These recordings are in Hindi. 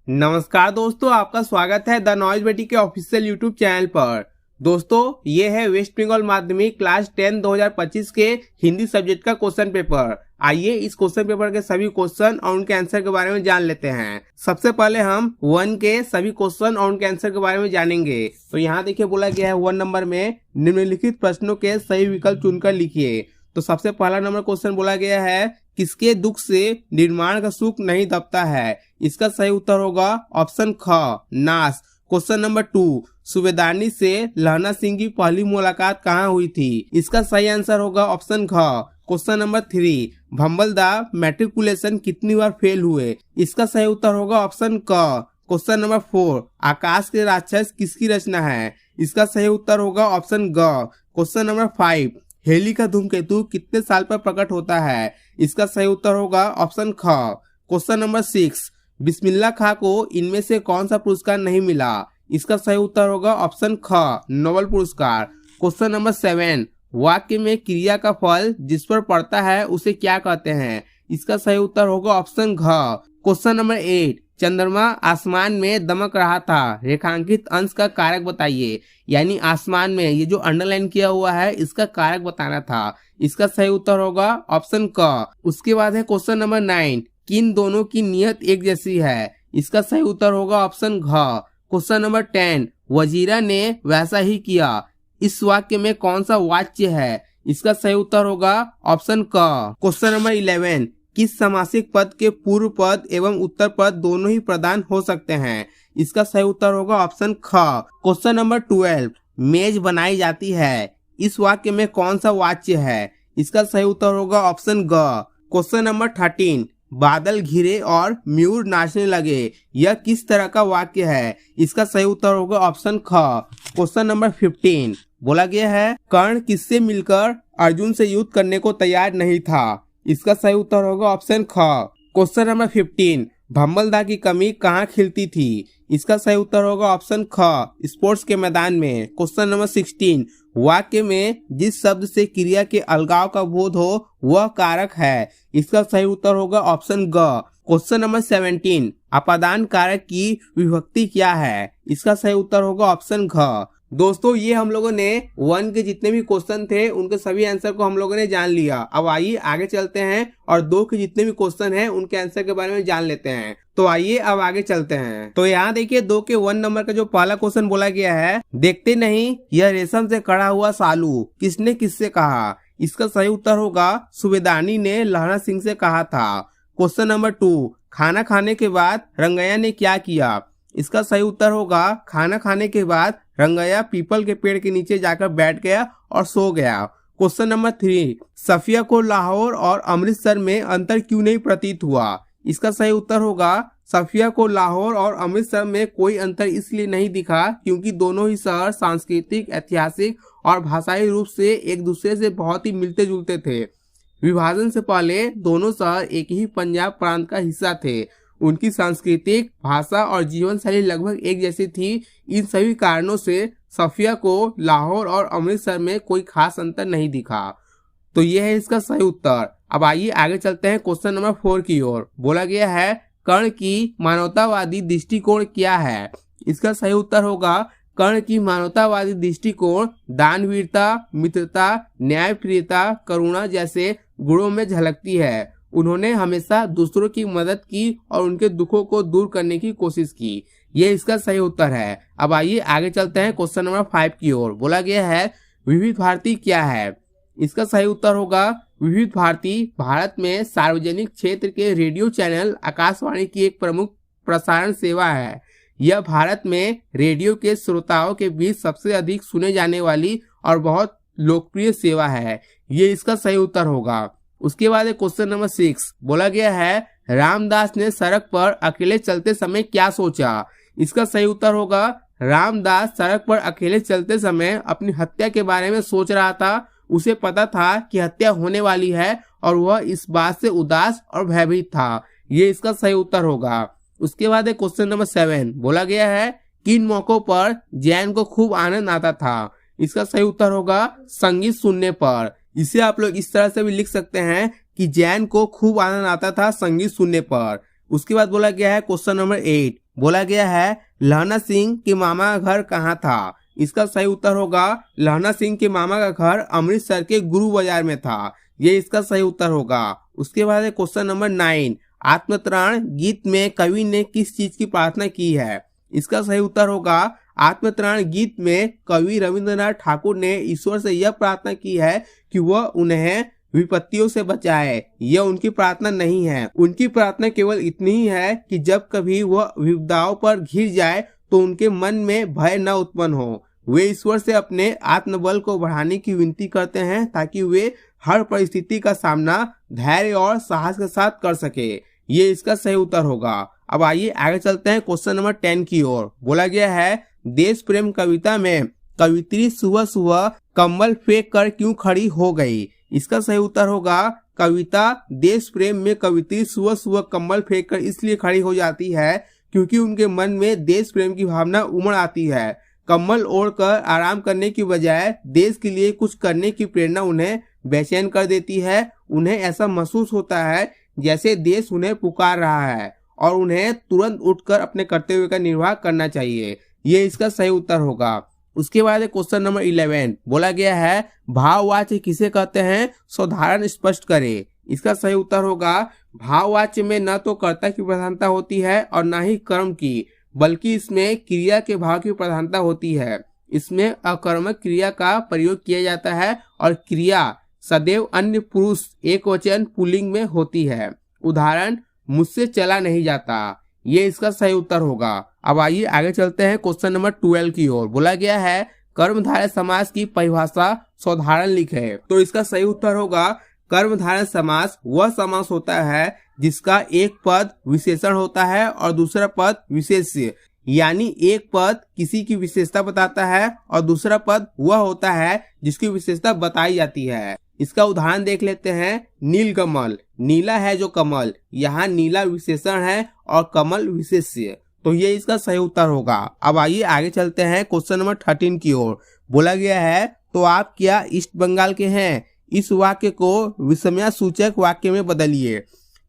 नमस्कार दोस्तों, आपका स्वागत है द नॉइज बेटी के ऑफिशियल यूट्यूब चैनल पर। दोस्तों, ये है वेस्ट बंगाल माध्यमिक क्लास 10 2025 के हिंदी सब्जेक्ट का क्वेश्चन पेपर। आइए इस क्वेश्चन पेपर के सभी क्वेश्चन और उनके आंसर के बारे में जान लेते हैं। सबसे पहले हम 1 के सभी क्वेश्चन और उनके आंसर के बारे में जानेंगे। तो यहाँ देखिए बोला गया है 1 नंबर में निम्नलिखित प्रश्नों के सही विकल्प चुनकर लिखिए। तो सबसे पहला नंबर क्वेश्चन बोला गया है, किसके दुख से निर्माण का सुख नहीं दबता है? इसका सही उत्तर होगा ऑप्शन ख, नाश। क्वेश्चन नंबर 2, सूबेदारनी से लहना सिंह की पहली मुलाकात कहाँ हुई थी? इसका सही आंसर होगा ऑप्शन ख। क्वेश्चन नंबर 3, भंबलदा मैट्रिकुलेशन कितनी बार फेल हुए? इसका सही उत्तर होगा ऑप्शन क। क्वेश्चन नंबर 4, आकाश के राक्षस किसकी रचना है? इसका सही उत्तर होगा ऑप्शन ग। क्वेश्चन नंबर 5, हेली का धूमकेतु कितने साल पर प्रकट होता है? इसका सही उत्तर होगा ऑप्शन ख। क्वेश्चन नंबर 6, बिस्मिल्लाह खां को इनमें से कौन सा पुरस्कार नहीं मिला? इसका सही उत्तर होगा ऑप्शन ख, नोबेल पुरस्कार। क्वेश्चन नंबर 7, वाक्य में क्रिया का फल जिस पर पड़ता है उसे क्या कहते हैं? इसका सही उत्तर होगा ऑप्शन घ। क्वेश्चन नंबर 8, चंद्रमा आसमान में दमक रहा था, रेखांकित अंश का कारक बताइए। यानी आसमान में ये जो अंडरलाइन किया हुआ है इसका कारक बताना था। इसका सही उत्तर होगा ऑप्शन क। उसके बाद है क्वेश्चन नंबर 9, किन दोनों की नियत एक जैसी है? इसका सही उत्तर होगा ऑप्शन घ। क्वेश्चन नंबर 10, वजीरा ने वैसा ही किया, इस वाक्य में कौन सा वाच्य है? इसका सही उत्तर होगा ऑप्शन क। क्वेश्चन नंबर 11, किस समासिक पद के पूर्व पद एवं उत्तर पद दोनों ही प्रदान हो सकते हैं? इसका सही उत्तर होगा ऑप्शन ख। क्वेश्चन नंबर 12, मेज बनाई जाती है, इस वाक्य में कौन सा वाच्य है? इसका सही उत्तर होगा ऑप्शन ग। क्वेश्चन नंबर 13, बादल घिरे और मयूर नाचने लगे, यह किस तरह का वाक्य है? इसका सही उत्तर होगा ऑप्शन ख। क्वेश्चन नंबर 15, बोला गया है कर्ण किससे मिलकर अर्जुन से युद्ध करने को तैयार नहीं था? इसका सही उत्तर होगा ऑप्शन ख। क्वेश्चन नंबर 15, भंबलदा की कमी कहाँ खिलती थी? इसका सही उत्तर होगा ऑप्शन ख, स्पोर्ट्स के मैदान में। क्वेश्चन नंबर 16, वाक्य में जिस शब्द से क्रिया के अलगाव का बोध हो वह कारक है। इसका सही उत्तर होगा ऑप्शन ग। क्वेश्चन नंबर 17, अपादान कारक की विभक्ति क्या है? इसका सही उत्तर होगा ऑप्शन घ। दोस्तों, ये हम लोगों ने 1 के जितने भी क्वेश्चन थे उनके सभी आंसर को हम लोगों ने जान लिया। अब आइए आगे चलते हैं और 2 के जितने भी क्वेश्चन हैं उनके आंसर के बारे में जान लेते हैं। तो आइए अब आगे चलते हैं। तो यहाँ देखिए 2 के 1 नंबर का जो पहला क्वेश्चन बोला गया है, देखते नहीं यह रेशम से कड़ा हुआ सालू किसने किससे कहा? इसका सही उत्तर होगा सूबेदारनी ने लहना सिंह से कहा था। क्वेश्चन नंबर 2, खाना खाने के बाद रंगैया ने क्या किया? इसका सही उत्तर होगा खाना खाने के बाद रंगैया पीपल के पेड़ के नीचे जाकर बैठ गया और सो गया। क्वेश्चन नंबर 3, सफिया को लाहौर और अमृतसर में अंतर क्यों नहीं प्रतीत हुआ? इसका सही उत्तर होगा सफिया को लाहौर और अमृतसर में कोई अंतर इसलिए नहीं दिखा क्योंकि दोनों ही शहर सांस्कृतिक, ऐतिहासिक और भाषाई रूप से एक दूसरे से बहुत ही मिलते जुलते थे। विभाजन से पहले दोनों शहर एक ही पंजाब प्रांत का हिस्सा थे। उनकी सांस्कृतिक, भाषा और जीवन शैली लगभग एक जैसी थी। इन सभी कारणों से सफिया को लाहौर और अमृतसर में कोई खास अंतर नहीं दिखा। तो यह है इसका सही उत्तर। अब आइए आगे चलते हैं क्वेश्चन नंबर 4 की ओर। बोला गया है कर्ण की मानवतावादी दृष्टिकोण क्या है? इसका सही उत्तर होगा कर्ण की मानवतावादी दृष्टिकोण दानवीरता, मित्रता, न्यायप्रियता, करुणा जैसे गुणों में झलकती है। उन्होंने हमेशा दूसरों की मदद की और उनके दुखों को दूर करने की कोशिश की। ये इसका सही उत्तर है। अब आइए आगे चलते हैं क्वेश्चन नंबर 5 की ओर। बोला गया है विविध भारती क्या है? इसका सही उत्तर होगा विविध भारती भारत में सार्वजनिक क्षेत्र के रेडियो चैनल आकाशवाणी की एक प्रमुख प्रसारण सेवा है। यह भारत में रेडियो के श्रोताओं के बीच सबसे अधिक सुने जाने वाली और बहुत लोकप्रिय सेवा है। ये इसका सही उत्तर होगा। उसके बाद क्वेश्चन नंबर 6, बोला गया है रामदास ने सड़क पर अकेले चलते समय क्या सोचा? इसका सही उत्तर होगा रामदास सड़क पर अकेले चलते समय अपनी हत्या के बारे में सोच रहा था। उसे पता था कि हत्या होने वाली है और वह इस बात से उदास और भयभीत था। ये इसका सही उत्तर होगा। उसके बाद क्वेश्चन नंबर 7, बोला गया है किन मौकों पर जैन को खूब आनंद आता था? इसका सही उत्तर होगा संगीत सुनने पर। इसे आप लोग इस तरह से भी लिख सकते हैं कि जैन को खूब आनंद आता था संगीत सुनने पर। उसके बाद बोला गया है क्वेश्चन नंबर 8, बोला गया है लहना सिंह के मामा का घर कहाँ था। इसका सही उत्तर होगा लहना सिंह के मामा का घर अमृतसर के गुरु बाजार में था। ये इसका सही उत्तर होगा। उसके बाद क्वेश्चन नंबर 9, आत्मत्राण गीत में कवि ने किस चीज की प्रार्थना की है। इसका सही उत्तर होगा आत्मत्राण गीत में कवि रविंद्रनाथ ठाकुर ने ईश्वर से यह प्रार्थना की है कि वह उन्हें विपत्तियों से बचाए। यह उनकी प्रार्थना नहीं है। उनकी प्रार्थना केवल इतनी ही है कि जब कभी वह विपदाओं पर घिर जाए तो उनके मन में भय न उत्पन्न हो। वे ईश्वर से अपने आत्मबल को बढ़ाने की विनती करते हैं ताकि वे हर परिस्थिति का सामना धैर्य और साहस के साथ कर सके। ये इसका सही उत्तर होगा। अब आइए आगे चलते हैं क्वेश्चन नंबर 10 की ओर। बोला गया है देश प्रेम कविता में कवित्री सुबह सुबह कम्बल फेंक कर क्यों खड़ी हो गई। इसका सही उत्तर होगा कविता देश प्रेम में कवित्री सुबह सुबह कम्बल फेंक कर इसलिए खड़ी हो जाती है क्योंकि उनके मन में देश प्रेम की भावना उमड़ आती है। कम्बल ओढ़कर आराम करने की बजाय देश के लिए कुछ करने की प्रेरणा उन्हें बेचैन कर देती है। उन्हें ऐसा महसूस होता है जैसे देश उन्हें पुकार रहा है और उन्हें तुरंत उठकर अपने कर्तव्य का निर्वाह करना चाहिए। ये इसका सही उत्तर होगा। उसके बाद क्वेश्चन नंबर 11 बोला गया है भाववाच्य किसे कहते हैं, साधारण स्पष्ट करे। इसका सही उत्तर होगा भाववाच्य में न तो कर्ता की प्रधानता होती है और न ही कर्म की, बल्कि इसमें क्रिया के भाव की प्रधानता होती है। इसमें अकर्मक क्रिया का प्रयोग किया जाता है और क्रिया सदैव अन्य पुरुष एक वचन पुल्लिंग में होती है। उदाहरण मुझसे चला नहीं जाता। ये इसका सही उत्तर होगा। अब आइए आगे चलते हैं क्वेश्चन नंबर 12 की ओर। बोला गया है कर्मधारय समास की परिभाषा साधारण लिखे। तो इसका सही उत्तर होगा कर्मधारय समास वह समास होता है जिसका एक पद विशेषण होता है और दूसरा पद विशेष्य, यानी एक पद किसी की विशेषता बताता है और दूसरा पद वह होता है जिसकी विशेषता बताई जाती है। इसका उदाहरण देख लेते हैं। नील कमल, नीला है जो कमल, यहाँ नीला विशेषण है और कमल विशेष्य, तो ये इसका सही उत्तर होगा। अब आइए आगे चलते हैं क्वेश्चन नंबर 13 की ओर। बोला गया है तो आप क्या ईस्ट बंगाल के हैं। इस वाक्य को विस्मय सूचक वाक्य में बदलिए।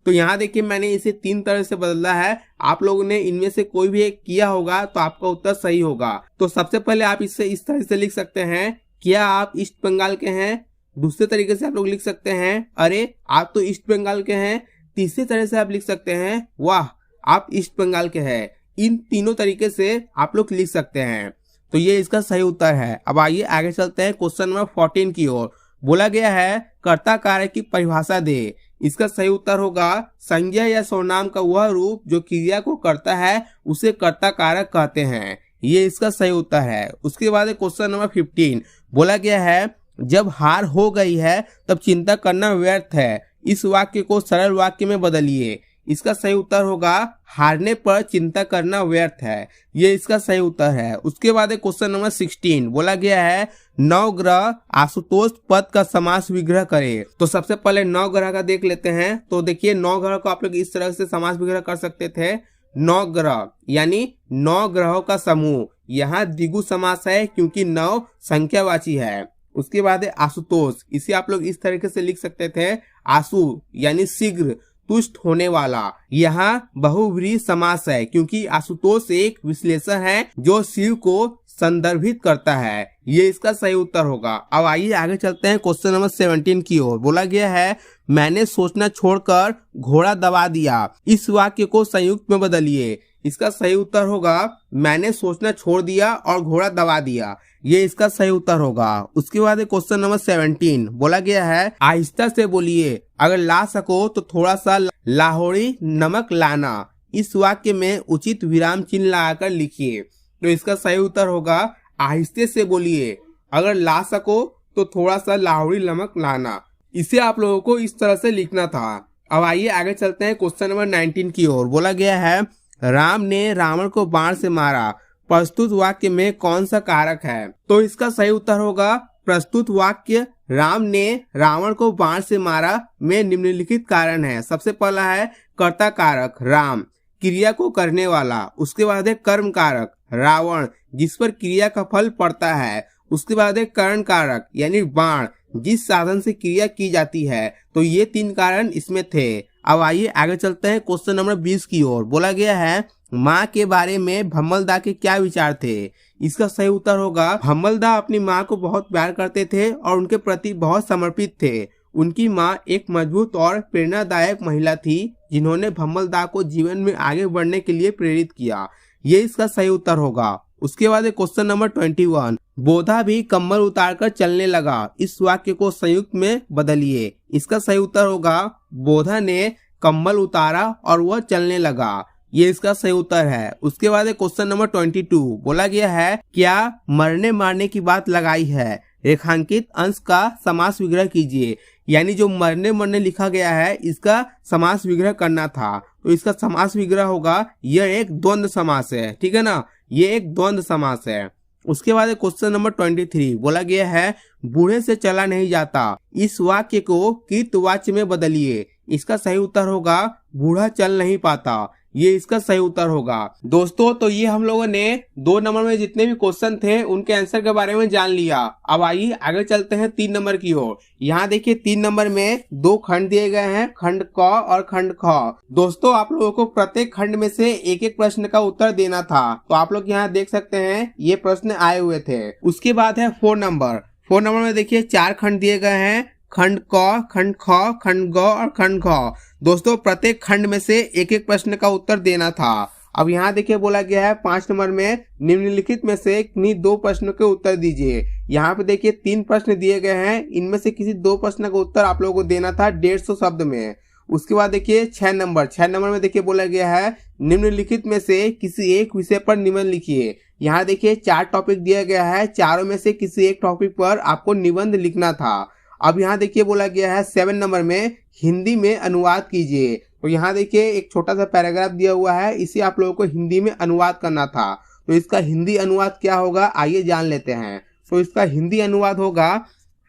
तो यहाँ देखिए मैंने इसे 3 तरह से बदला है। आप लोगों ने इनमें से कोई भी एक किया होगा तो आपका उत्तर सही होगा। तो सबसे पहले आप इसे इस तरह से लिख सकते हैं, क्या आप ईस्ट बंगाल के हैं। दूसरे तरीके से आप लोग लिख सकते हैं, अरे आप तो ईस्ट बंगाल के हैं। तीसरे तरह से आप लिख सकते हैं, वाह आप ईस्ट बंगाल के हैं। इन तीनों तरीके से आप लोग लिख सकते हैं। तो ये इसका सही उत्तर है। अब आइए आगे चलते हैं क्वेश्चन नंबर 14 की ओर। बोला गया है कर्ता कारक की परिभाषा दे। इसका सही उत्तर होगा संज्ञा या सर्वनाम का वह रूप जो क्रिया को करता है उसे कर्ता कारक कहते हैं। ये इसका सही उत्तर है। उसके बाद क्वेश्चन नंबर 15 बोला गया है जब हार हो गई है तब चिंता करना व्यर्थ है। इस वाक्य को सरल वाक्य में बदलिए। इसका सही उत्तर होगा हारने पर चिंता करना व्यर्थ है। ये इसका सही उत्तर है। उसके बाद क्वेश्चन नंबर 16 बोला गया है नवग्रह आशुतोष पद का समास विग्रह करे। तो सबसे पहले नवग्रह का देख लेते हैं। तो देखिए नवग्रह को आप लोग इस तरह से समास विग्रह कर सकते थे, नवग्रह यानी 9 ग्रहों का समूह। यहाँ द्विगु समास है क्योंकि 9 संख्यावाची है। उसके बाद आशुतोष, इसे आप लोग इस तरीके से लिख सकते थे आशु यानी शीघ्र तुष्ट होने वाला। यहाँ बहुव्रीहि समास है क्योंकि आशुतोष एक विश्लेषण है जो शिव को संदर्भित करता है। ये इसका सही उत्तर होगा। अब आइए आगे चलते हैं क्वेश्चन नंबर 17 की ओर। बोला गया है मैंने सोचना छोड़कर घोड़ा दबा दिया। इस वाक्य को संयुक्त में बदलिए। इसका सही उत्तर होगा मैंने सोचना छोड़ दिया और घोड़ा दबा दिया। ये इसका सही उत्तर होगा। उसके बाद क्वेश्चन नंबर 17 बोला गया है आहिस्ता से बोलिए, अगर ला सको तो थोड़ा सा लाहौरी नमक लाना। इस वाक्य में उचित विराम चिन्ह लगाकर लिखिए। तो इसका सही उत्तर होगा आहिस्ते से बोलिए, अगर ला सको तो थोड़ा सा लाहौरी नमक लाना। इसे आप लोगों को इस तरह से लिखना था। अब आइए आगे चलते हैं क्वेश्चन नंबर 19 की ओर। बोला गया है राम ने रावण को बाण से मारा। प्रस्तुत वाक्य में कौन सा कारक है। तो इसका सही उत्तर होगा प्रस्तुत वाक्य राम ने रावण को बाण से मारा में निम्नलिखित कारण है। सबसे पहला है कर्ता कारक राम, क्रिया को करने वाला। उसके बाद है कर्म कारक रावण जिस पर क्रिया का फल पड़ता है। उसके बाद है करण कारक यानी बाण जिस साधन से क्रिया की जाती है। तो ये 3 कारण इसमें थे। अब आइए आगे चलते हैं क्वेश्चन नंबर 20 की ओर। बोला गया है माँ के बारे में भम्मल दा के क्या विचार थे? इसका सही उत्तर होगा भम्मल दा अपनी माँ को बहुत प्यार करते थे और उनके प्रति बहुत समर्पित थे। उनकी माँ एक मजबूत और प्रेरणादायक महिला थी जिन्होंने भम्मल दा को जीवन में आगे बढ़ने के लिए प्रेरित किया। ये इसका सही उत्तर होगा। उसके बाद क्वेश्चन नंबर 21, बोधा भी कम्बल उतारकर चलने लगा। इस वाक्य को संयुक्त में बदलिए। इसका सही उत्तर होगा बोधा ने कम्बल उतारा और वह चलने लगा। ये इसका सही उत्तर है। उसके बाद क्वेश्चन नंबर 22, बोला गया है क्या मरने मारने की बात लगाई है? रेखांकित अंश का समास विग्रह कीजिए। यानी जो मरने मरने लिखा गया है इसका समास विग्रह करना था, तो इसका समास विग्रह होगा यह एक द्वंद्व समास है। ठीक है ना, ये एक द्वंद्व समास है। उसके बाद क्वेश्चन नंबर 23, बोला गया है बूढ़े से चला नहीं जाता। इस वाक्य को कृतवाच्य में बदलिए। इसका सही उत्तर होगा बूढ़ा चल नहीं पाता। ये इसका सही उत्तर होगा। दोस्तों तो ये हम लोगों ने 2 नंबर में जितने भी क्वेश्चन थे उनके आंसर के बारे में जान लिया। अब आइए आगे चलते हैं 3 नंबर की ओर। यहाँ देखिए 3 नंबर में 2 खंड दिए गए हैं, खंड क और खंड ख। दोस्तों आप लोगों को प्रत्येक खंड में से एक एक प्रश्न का उत्तर देना था, तो आप लोग यहाँ देख सकते हैं ये प्रश्न आए हुए थे। उसके बाद है 4 नंबर। 4 नंबर में देखिए 4 खंड दिए गए हैं, खंड क, खंड ख, खंड ग और खंड घ। दोस्तों प्रत्येक खंड में से एक एक प्रश्न का उत्तर देना था। अब यहाँ देखिए बोला गया है 5 नंबर में निम्नलिखित में से किन्हीं 2 प्रश्नों के उत्तर दीजिए। यहाँ पे देखिए 3 प्रश्न दिए गए हैं, इनमें से किसी 2 प्रश्न का उत्तर आप लोगों को देना था 150 शब्द में। उसके बाद देखिए 6 नंबर में देखिए बोला गया है निम्नलिखित में से किसी एक विषय पर निबंध लिखिए। यहाँ देखिए 4 टॉपिक दिया गया है, चारों में से किसी एक टॉपिक पर आपको निबंध लिखना था। अब यहाँ देखिए बोला गया है 7 नंबर में हिंदी में अनुवाद कीजिए। तो यहाँ देखिए एक छोटा सा पैराग्राफ दिया हुआ है, इसे आप लोगों को हिंदी में अनुवाद करना था। तो इसका हिंदी अनुवाद क्या होगा आइए जान लेते हैं। तो इसका हिंदी अनुवाद होगा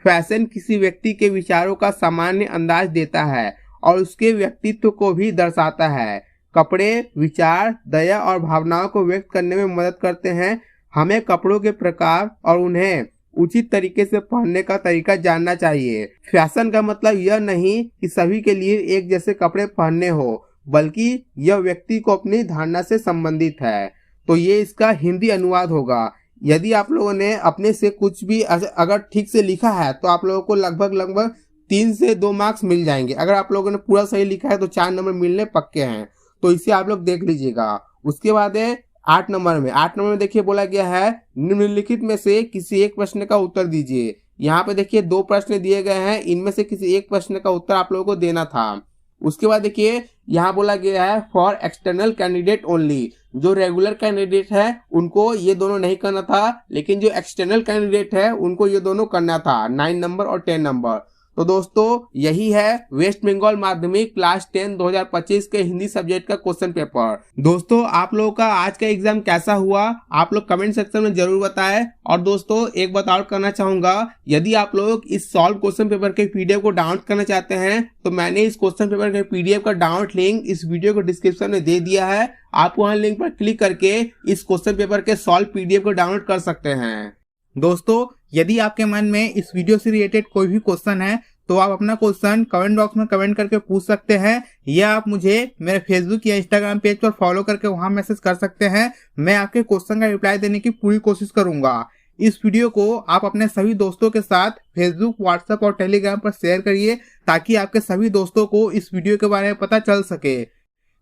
फैशन किसी व्यक्ति के विचारों का सामान्य अंदाज देता है और उसके व्यक्तित्व को भी दर्शाता है। कपड़े विचार, दया और भावनाओं को व्यक्त करने में मदद करते हैं। हमें कपड़ों के प्रकार और उन्हें उचित तरीके से पहनने का तरीका जानना चाहिए। फैशन का मतलब यह नहीं कि सभी के लिए एक जैसे कपड़े पहनने हो, बल्कि यह व्यक्ति को अपनी धारणा से संबंधित है। तो ये इसका हिंदी अनुवाद होगा। यदि आप लोगों ने अपने से कुछ भी अगर ठीक से लिखा है तो आप लोगों को लगभग 3 से 2 मार्क्स मिल जाएंगे। अगर आप लोगों ने पूरा सही लिखा है तो 4 नंबर मिलने पक्के हैं, तो इसे आप लोग देख लीजिएगा। उसके बाद है 8 नंबर में देखिए बोला गया है निम्नलिखित में से किसी एक प्रश्न का उत्तर दीजिए। यहाँ पे देखिए 2 प्रश्न दिए गए हैं, इनमें से किसी एक प्रश्न का उत्तर आप लोगों को देना था। उसके बाद देखिए यहाँ बोला गया है फॉर एक्सटर्नल कैंडिडेट ओनली। जो रेगुलर कैंडिडेट है उनको ये दोनों नहीं करना था, लेकिन जो एक्सटर्नल कैंडिडेट है उनको ये दोनों करना था, 9 नंबर और 10 नंबर। तो दोस्तों यही है वेस्ट बंगाल माध्यमिक क्लास 10 2025 के हिंदी सब्जेक्ट का क्वेश्चन पेपर। दोस्तों आप लोगों का आज का एग्जाम कैसा हुआ आप लोग कमेंट सेक्शन में जरूर बताएं। और दोस्तों एक बात और करना चाहूंगा, यदि आप लोग इस सॉल्व क्वेश्चन पेपर के पीडीएफ को डाउनलोड करना चाहते हैं तो मैंने इस क्वेश्चन पेपर के पीडीएफ का डाउनलोड लिंक इस वीडियो को डिस्क्रिप्शन में दे दिया है। आप वहां लिंक पर क्लिक करके इस क्वेश्चन पेपर के सॉल्व पीडीएफ को डाउनलोड कर सकते हैं। दोस्तों यदि आपके मन में इस वीडियो से रिलेटेड कोई भी क्वेश्चन है तो आप अपना क्वेश्चन कमेंट बॉक्स में कमेंट करके पूछ सकते हैं, या आप मुझे मेरे फेसबुक या इंस्टाग्राम पेज पर फॉलो करके वहां मैसेज कर सकते हैं। मैं आपके क्वेश्चन का रिप्लाई देने की पूरी कोशिश करूंगा। इस वीडियो को आप अपने सभी दोस्तों के साथ फेसबुक, व्हाट्सएप और टेलीग्राम पर शेयर करिए ताकि आपके सभी दोस्तों को इस वीडियो के बारे में पता चल सके।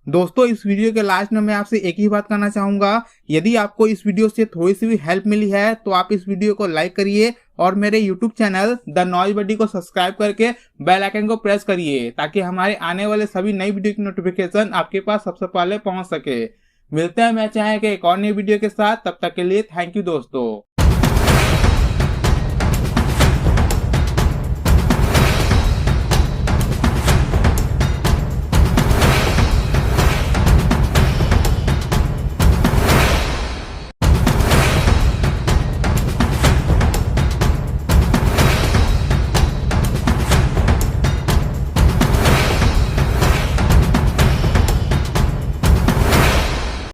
दोस्तों इस वीडियो के लास्ट में मैं आपसे एक ही बात करना चाहूंगा, यदि आपको इस वीडियो से थोड़ी सी भी हेल्प मिली है तो आप इस वीडियो को लाइक करिए और मेरे यूट्यूब चैनल द नॉइज बडी को सब्सक्राइब करके बेल आइकन को प्रेस करिए ताकि हमारे आने वाले सभी नई वीडियो की नोटिफिकेशन आपके पास सबसे पहले पहुंच सके। मिलते हैं मैं चाहे कि एक और नई वीडियो के साथ, तब तक के लिए थैंक यू दोस्तों।